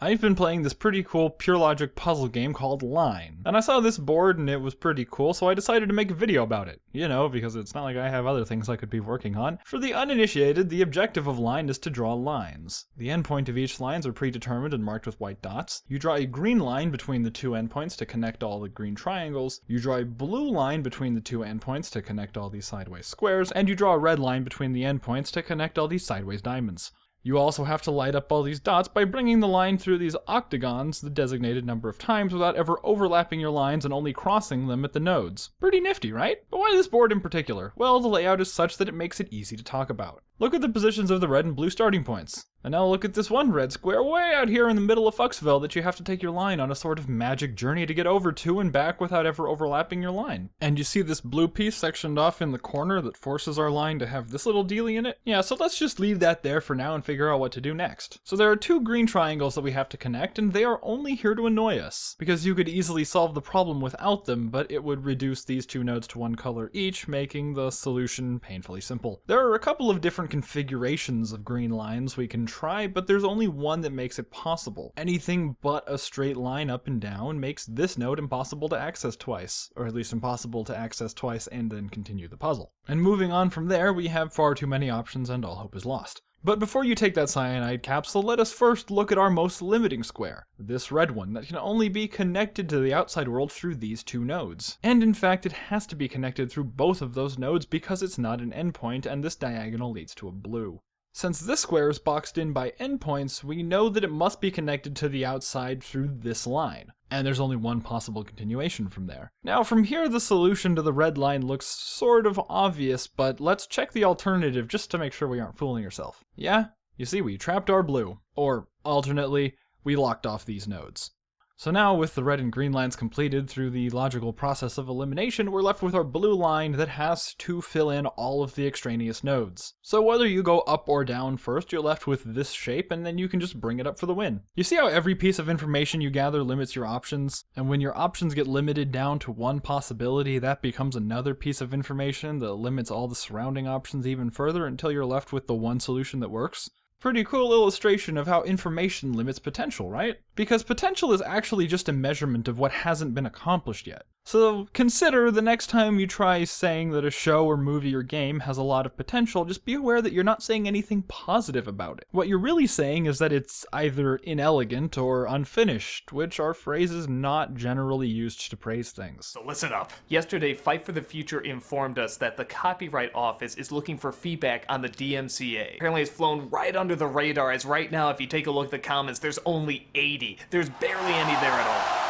I've been playing this pretty cool pure logic puzzle game called LYNE, and I saw this board and it was pretty cool, so I decided to make a video about it. You know, because it's not like I have other things I could be working on. For the uninitiated, the objective of LYNE is to draw lines. The endpoint of each lines are predetermined and marked with white dots. You draw a green line between the two endpoints to connect all the green triangles. You draw a blue line between the two endpoints to connect all these sideways squares, and you draw a red line between the endpoints to connect all these sideways diamonds. You also have to light up all these dots by bringing the line through these octagons the designated number of times without ever overlapping your lines and only crossing them at the nodes. Pretty nifty, right? But why this board in particular? Well, the layout is such that it makes it easy to talk about. Look at the positions of the red and blue starting points. And now look at this one red square way out here in the middle of Fucksville that you have to take your line on a sort of magic journey to get over to and back without ever overlapping your line. And you see this blue piece sectioned off in the corner that forces our line to have this little dealie in it? Yeah, so let's just leave that there for now and figure out what to do next. So there are two green triangles that we have to connect, and they are only here to annoy us. Because you could easily solve the problem without them, but it would reduce these two nodes to one color each, making the solution painfully simple. There are a couple of different configurations of green lines we can try, but there's only one that makes it possible. Anything but a straight line up and down makes this node impossible to access twice, or at least impossible to access twice and then continue the puzzle. And moving on from there, we have far too many options and all hope is lost. But before you take that cyanide capsule, let us first look at our most limiting square, this red one that can only be connected to the outside world through these two nodes. And in fact, it has to be connected through both of those nodes because it's not an endpoint and this diagonal leads to a blue. Since this square is boxed in by endpoints, we know that it must be connected to the outside through this line. And there's only one possible continuation from there. Now from here the solution to the red line looks sort of obvious, but let's check the alternative just to make sure we aren't fooling ourselves. Yeah? You see, we trapped our blue. Or, alternately, we locked off these nodes. So now, with the red and green lines completed through the logical process of elimination, we're left with our blue line that has to fill in all of the extraneous nodes. So whether you go up or down first, you're left with this shape, and then you can just bring it up for the win. You see how every piece of information you gather limits your options? And when your options get limited down to one possibility, that becomes another piece of information that limits all the surrounding options even further until you're left with the one solution that works. Pretty cool illustration of how information limits potential, right? Because potential is actually just a measurement of what hasn't been accomplished yet. So consider the next time you try saying that a show or movie or game has a lot of potential, just be aware that you're not saying anything positive about it. What you're really saying is that it's either inelegant or unfinished, which are phrases not generally used to praise things. So listen up. Yesterday, Fight for the Future informed us that the Copyright Office is looking for feedback on the DMCA. Apparently it's flown right under the radar, as right now if you take a look at the comments, there's only 80. There's barely any there at all.